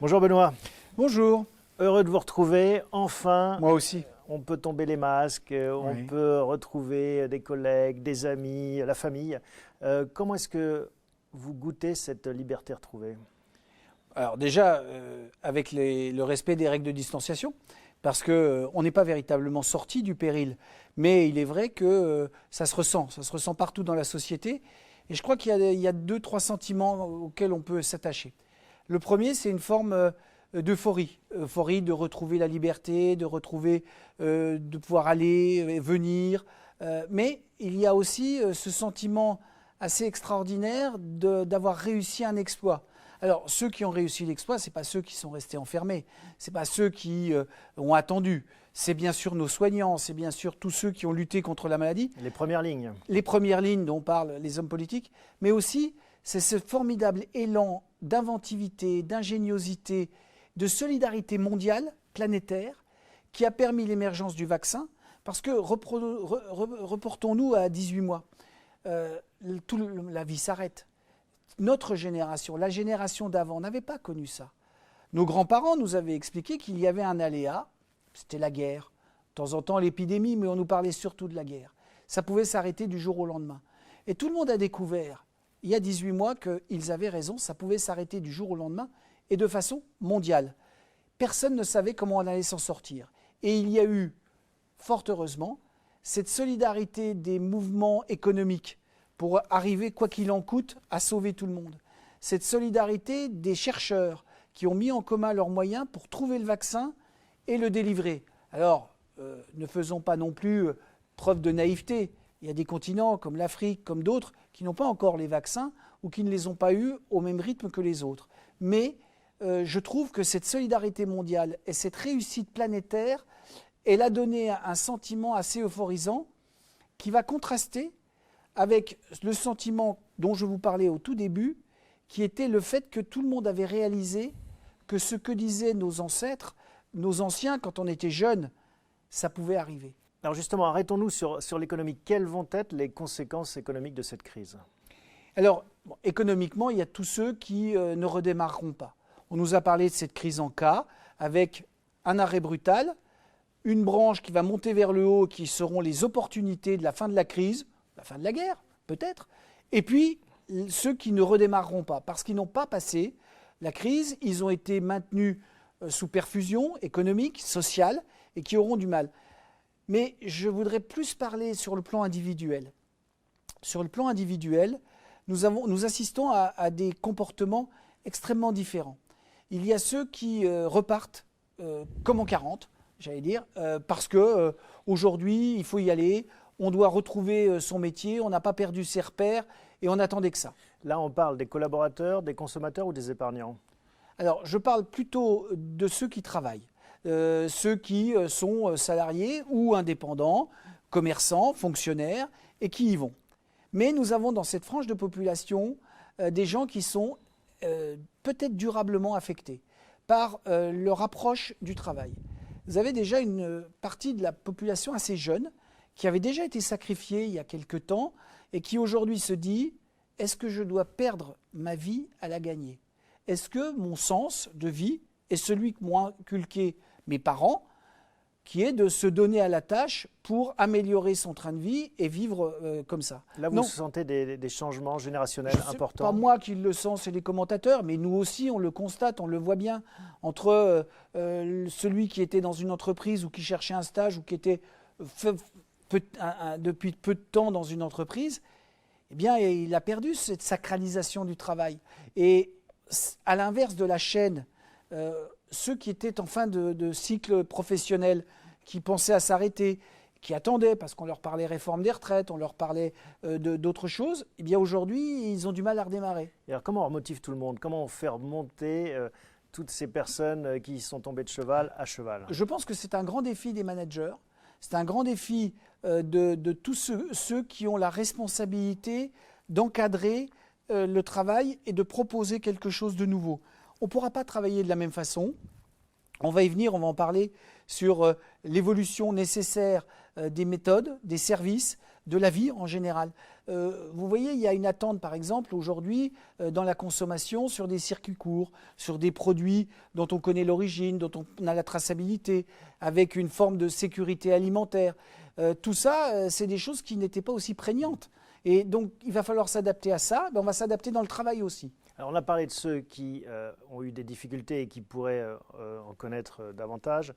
Bonjour Benoît, Bonjour, heureux de vous retrouver. Enfin, moi aussi. on peut tomber les masques, on Oui. peut retrouver des collègues, des amis, la famille. Comment est-ce que vous goûtez cette liberté retrouvée? Alors déjà, avec le respect des règles de distanciation, parce qu'on n'est pas véritablement sorti du péril, mais il est vrai que ça se ressent partout dans la société, et je crois qu'il y a deux, trois sentiments auxquels on peut s'attacher. Le premier, c'est une forme d'euphorie, euphorie de retrouver la liberté, de pouvoir aller, venir, mais il y a aussi ce sentiment assez extraordinaire d'avoir réussi un exploit. Alors, ceux qui ont réussi l'exploit, ce n'est pas ceux qui sont restés enfermés, ce n'est pas ceux qui ont attendu. C'est bien sûr nos soignants, c'est bien sûr tous ceux qui ont lutté contre la maladie. Les premières lignes. Les premières lignes dont parlent les hommes politiques, mais aussi c'est ce formidable élan d'inventivité, d'ingéniosité, de solidarité mondiale, planétaire, qui a permis l'émergence du vaccin. Parce que reportons-nous à 18 mois. La vie s'arrête. Notre génération, la génération d'avant, n'avait pas connu ça. Nos grands-parents nous avaient expliqué qu'il y avait un aléa, c'était la guerre. De temps en temps l'épidémie, mais on nous parlait surtout de la guerre. Ça pouvait s'arrêter du jour au lendemain. Et tout le monde a découvert, il y a 18 mois, qu'ils avaient raison, ça pouvait s'arrêter du jour au lendemain et de façon mondiale. Personne ne savait comment on allait s'en sortir. Et il y a eu, fort heureusement, cette solidarité des mouvements économiques pour arriver, quoi qu'il en coûte, à sauver tout le monde. Cette solidarité des chercheurs qui ont mis en commun leurs moyens pour trouver le vaccin et le délivrer. Alors, ne faisons pas non plus preuve de naïveté. Il y a des continents comme l'Afrique, comme d'autres, qui n'ont pas encore les vaccins ou qui ne les ont pas eus au même rythme que les autres. Mais je trouve que cette solidarité mondiale et cette réussite planétaire, elle a donné un sentiment assez euphorisant qui va contraster avec le sentiment dont je vous parlais au tout début, qui était le fait que tout le monde avait réalisé que ce que disaient nos ancêtres, nos anciens, quand on était jeunes, ça pouvait arriver. Alors justement, arrêtons-nous sur l'économie. Quelles vont être les conséquences économiques de cette crise? Alors, économiquement, il y a tous ceux qui ne redémarreront pas. On nous a parlé de cette crise en cas, avec un arrêt brutal, une branche qui va monter vers le haut, qui seront les opportunités de la fin de la crise, la fin de la guerre, peut-être, et puis ceux qui ne redémarreront pas, parce qu'ils n'ont pas passé la crise, ils ont été maintenus sous perfusion économique, sociale, et qui auront du mal. Mais je voudrais plus parler sur le plan individuel. Sur le plan individuel, nous assistons à des comportements extrêmement différents. Il y a ceux qui repartent comme en 40, j'allais dire, parce que aujourd'hui, il faut y aller, on doit retrouver son métier, on n'a pas perdu ses repères et on n'attendait que ça. Là, on parle des collaborateurs, des consommateurs ou des épargnants? Alors, je parle plutôt de ceux qui travaillent, ceux qui sont salariés ou indépendants, commerçants, fonctionnaires et qui y vont. Mais nous avons dans cette frange de population des gens qui sont peut-être durablement affectés par leur approche du travail. Vous avez déjà une partie de la population assez jeune qui avait déjà été sacrifiée il y a quelque temps et qui aujourd'hui se dit « Est-ce que je dois perdre ma vie à la gagner ? Est-ce que mon sens de vie est celui que m'ont inculqué mes parents, qui est de se donner à la tâche pour améliorer son train de vie et vivre comme ça ?» Là, vous sentez des changements générationnels importants? Pas moi qui le sens, c'est les commentateurs, mais nous aussi, on le constate, on le voit bien. Entre celui qui était dans une entreprise ou qui cherchait un stage ou qui était depuis peu de temps dans une entreprise, eh bien, il a perdu cette sacralisation du travail. Et à l'inverse de la chaîne, ceux qui étaient en fin de cycle professionnel, qui pensaient à s'arrêter, qui attendaient, parce qu'on leur parlait réforme des retraites, on leur parlait d'autres choses, eh bien aujourd'hui, ils ont du mal à redémarrer. Et alors, comment on remotive tout le monde? Comment on fait remonter toutes ces personnes qui sont tombées de cheval à cheval? Je pense que c'est un grand défi des managers, c'est un grand défi de tous ceux qui ont la responsabilité d'encadrer le travail et de proposer quelque chose de nouveau. On ne pourra pas travailler de la même façon. On va y venir, on va en parler sur l'évolution nécessaire des méthodes, des services, de la vie en général. Vous voyez, il y a une attente, par exemple, aujourd'hui, dans la consommation, sur des circuits courts, sur des produits dont on connaît l'origine, dont on a la traçabilité, avec une forme de sécurité alimentaire. Tout ça, c'est des choses qui n'étaient pas aussi prégnantes. Et donc, il va falloir s'adapter à ça. On va s'adapter dans le travail aussi. Alors, on a parlé de ceux qui ont eu des difficultés et qui pourraient en connaître davantage.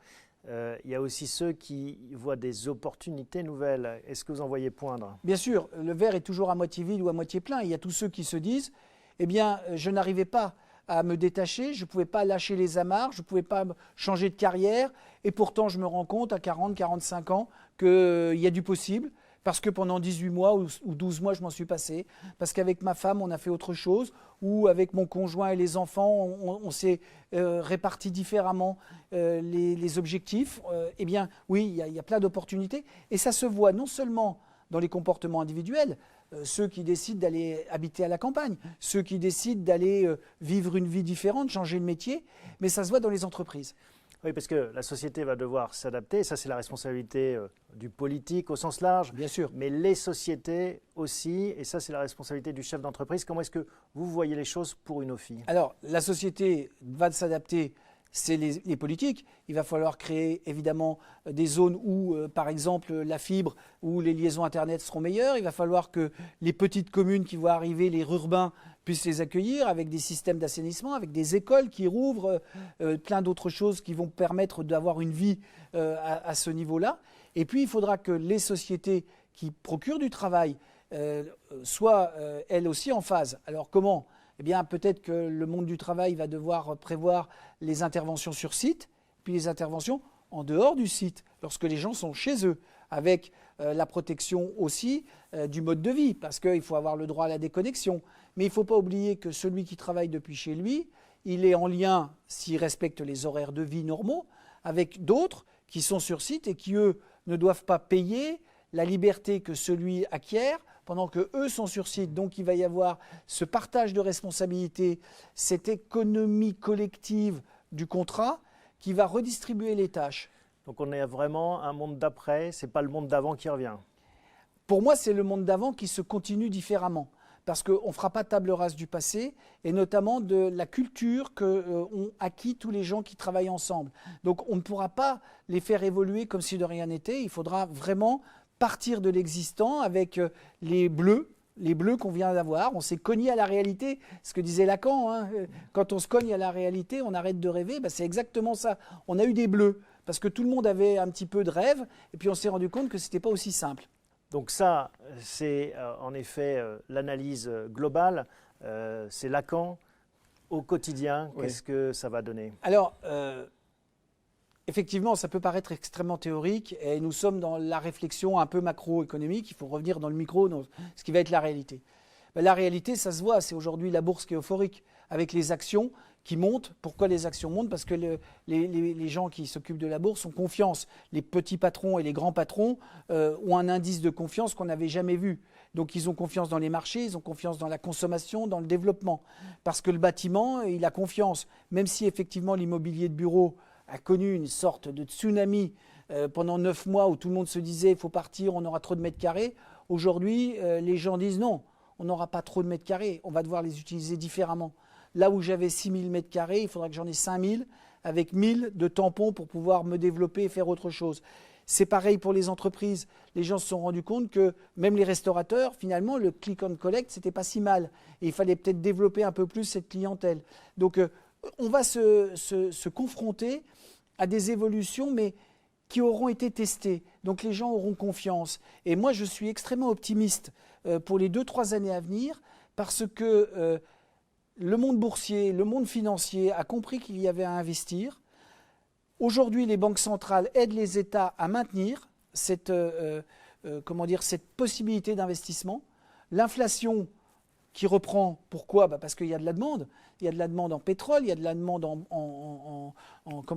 Il y a aussi ceux qui voient des opportunités nouvelles. Est-ce que vous en voyez poindre? Bien sûr, le verre est toujours à moitié vide ou à moitié plein. Il y a tous ceux qui se disent « Eh bien, je n'arrivais pas à me détacher, je ne pouvais pas lâcher les amarres, je ne pouvais pas changer de carrière. Et pourtant, je me rends compte à 40, 45 ans qu'il y a du possible. » Parce que pendant 18 mois ou 12 mois, je m'en suis passé. Parce qu'avec ma femme, on a fait autre chose. Ou avec mon conjoint et les enfants, on s'est réparti différemment les objectifs. Eh bien, oui, il y a plein d'opportunités. Et ça se voit non seulement dans les comportements individuels, ceux qui décident d'aller habiter à la campagne, ceux qui décident d'aller vivre une vie différente, changer de métier, mais ça se voit dans les entreprises. Oui, parce que la société va devoir s'adapter. Ça, c'est la responsabilité du politique au sens large. Bien sûr. Mais les sociétés aussi. Et ça, c'est la responsabilité du chef d'entreprise. Comment est-ce que vous voyez les choses pour Unofi? Alors, la société va s'adapter. C'est les politiques. Il va falloir créer évidemment des zones où, par exemple, la fibre ou les liaisons Internet seront meilleures. Il va falloir que les petites communes qui vont arriver, les rurbains, puissent les accueillir avec des systèmes d'assainissement, avec des écoles qui rouvrent, plein d'autres choses qui vont permettre d'avoir une vie à ce niveau-là. Et puis, il faudra que les sociétés qui procurent du travail soient, elles aussi, en phase. Alors, comment ? Eh bien, peut-être que le monde du travail va devoir prévoir les interventions sur site, puis les interventions en dehors du site, lorsque les gens sont chez eux, avec la protection aussi du mode de vie, parce qu'il faut avoir le droit à la déconnexion. Mais il ne faut pas oublier que celui qui travaille depuis chez lui, il est en lien, s'il respecte les horaires de vie normaux, avec d'autres qui sont sur site et qui, eux, ne doivent pas payer la liberté que celui acquiert pendant qu'eux sont sur site. Donc, il va y avoir ce partage de responsabilités, cette économie collective du contrat qui va redistribuer les tâches. Donc, on est vraiment un monde d'après, ce n'est pas le monde d'avant qui revient. Pour moi, c'est le monde d'avant qui se continue différemment. Parce qu'on ne fera pas table rase du passé, et notamment de la culture qu'ont acquis tous les gens qui travaillent ensemble. Donc, on ne pourra pas les faire évoluer comme si de rien n'était. Il faudra vraiment partir de l'existant avec les bleus qu'on vient d'avoir. On s'est cogné à la réalité, ce que disait Lacan. Hein. Quand on se cogne à la réalité, on arrête de rêver. Ben, c'est exactement ça. On a eu des bleus, parce que tout le monde avait un petit peu de rêve, et puis on s'est rendu compte que ce n'était pas aussi simple. Donc ça, c'est en effet l'analyse globale. C'est Lacan au quotidien. Oui. Qu'est-ce que ça va donner? Alors, effectivement, ça peut paraître extrêmement théorique et nous sommes dans la réflexion un peu macroéconomique. Il faut revenir dans le micro, dans ce qui va être la réalité. Ben, la réalité, ça se voit. C'est aujourd'hui la bourse qui est euphorique avec les actions qui montent. Pourquoi les actions montent? Parce que les gens qui s'occupent de la bourse ont confiance. Les petits patrons et les grands patrons ont un indice de confiance qu'on n'avait jamais vu. Donc ils ont confiance dans les marchés, ils ont confiance dans la consommation, dans le développement. Parce que le bâtiment, il a confiance. Même si effectivement l'immobilier de bureau a connu une sorte de tsunami pendant 9 mois où tout le monde se disait il faut partir, on aura trop de mètres carrés. Aujourd'hui, les gens disent non, on n'aura pas trop de mètres carrés, on va devoir les utiliser différemment. Là où j'avais 6000 mètres carrés, il faudra que j'en ai 5000 avec 1000 de tampons pour pouvoir me développer et faire autre chose. C'est pareil pour les entreprises. Les gens se sont rendus compte que même les restaurateurs, finalement, le click and collect, c'était pas si mal. Et il fallait peut-être développer un peu plus cette clientèle. Donc, on va se confronter à des évolutions, mais qui auront été testées. Donc, les gens auront confiance. Et moi, je suis extrêmement optimiste pour les 2-3 années à venir parce que le monde boursier, le monde financier a compris qu'il y avait à investir. Aujourd'hui, les banques centrales aident les États à maintenir cette possibilité d'investissement. L'inflation qui reprend, pourquoi? Parce qu'il y a de la demande. Il y a de la demande en pétrole, il y a de la demande en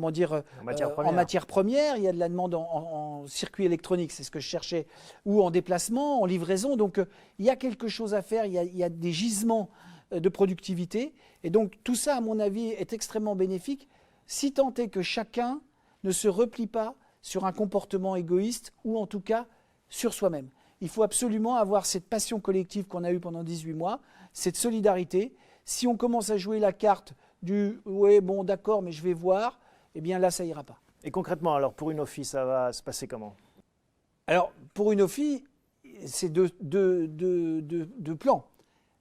matières premières, il y a de la demande en circuits électroniques, c'est ce que je cherchais, ou en déplacement, en livraison. Donc, il y a quelque chose à faire, il y a des gisements de productivité. Et donc, tout ça, à mon avis, est extrêmement bénéfique, si tant est que chacun ne se replie pas sur un comportement égoïste ou en tout cas sur soi-même. il faut absolument avoir cette passion collective qu'on a eue pendant 18 mois, cette solidarité. Si on commence à jouer la carte du « ouais, bon, d'accord, mais je vais voir », eh bien là, ça ira pas. Et concrètement, alors, pour Unofi, ça va se passer comment? Alors, pour Unofi, c'est deux plans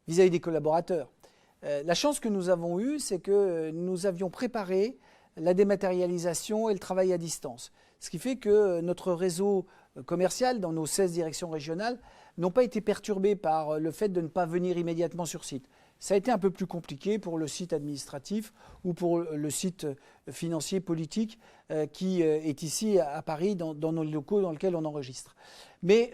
vis-à-vis des collaborateurs. La chance que nous avons eue, c'est que nous avions préparé la dématérialisation et le travail à distance. Ce qui fait que notre réseau commercial dans nos 16 directions régionales n'ont pas été perturbés par le fait de ne pas venir immédiatement sur site. Ça a été un peu plus compliqué pour le site administratif ou pour le site financier politique qui est ici à Paris dans nos locaux dans lesquels on enregistre. Mais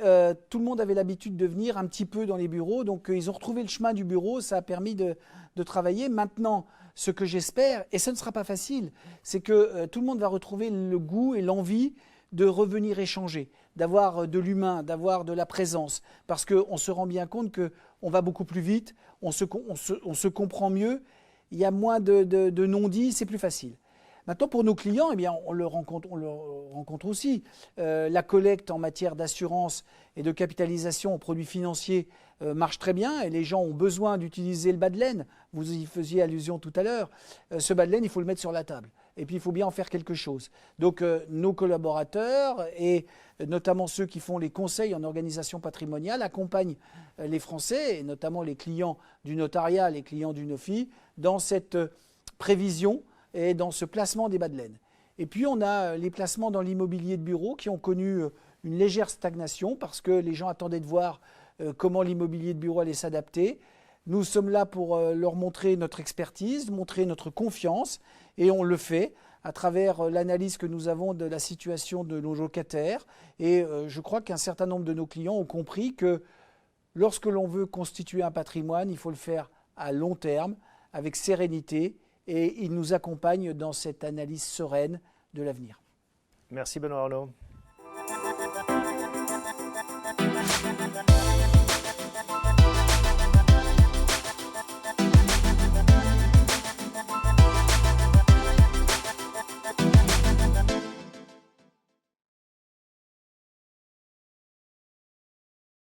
tout le monde avait l'habitude de venir un petit peu dans les bureaux, donc ils ont retrouvé le chemin du bureau, ça a permis de travailler. Maintenant, ce que j'espère, et ce ne sera pas facile, c'est que tout le monde va retrouver le goût et l'envie de revenir échanger, d'avoir de l'humain, d'avoir de la présence, parce qu'on se rend bien compte qu'on va beaucoup plus vite, on se comprend mieux, il y a moins de non-dits, c'est plus facile. Maintenant, pour nos clients, eh bien, on le rencontre aussi. La collecte en matière d'assurance et de capitalisation en produits financiers marche très bien et les gens ont besoin d'utiliser le bas de laine. Vous y faisiez allusion tout à l'heure. Ce bas de laine, il faut le mettre sur la table. Et puis, il faut bien en faire quelque chose. Donc, nos collaborateurs et notamment ceux qui font les conseils en organisation patrimoniale accompagnent les Français et notamment les clients du notariat, les clients du Unofi, dans cette prévision et dans ce placement des bas de laine. Et puis on a les placements dans l'immobilier de bureau qui ont connu une légère stagnation parce que les gens attendaient de voir comment l'immobilier de bureau allait s'adapter. Nous sommes là pour leur montrer notre expertise, montrer notre confiance et on le fait à travers l'analyse que nous avons de la situation de nos locataires. Et je crois qu'un certain nombre de nos clients ont compris que lorsque l'on veut constituer un patrimoine, il faut le faire à long terme, avec sérénité. Et il nous accompagne dans cette analyse sereine de l'avenir. Merci Benoît Arnault.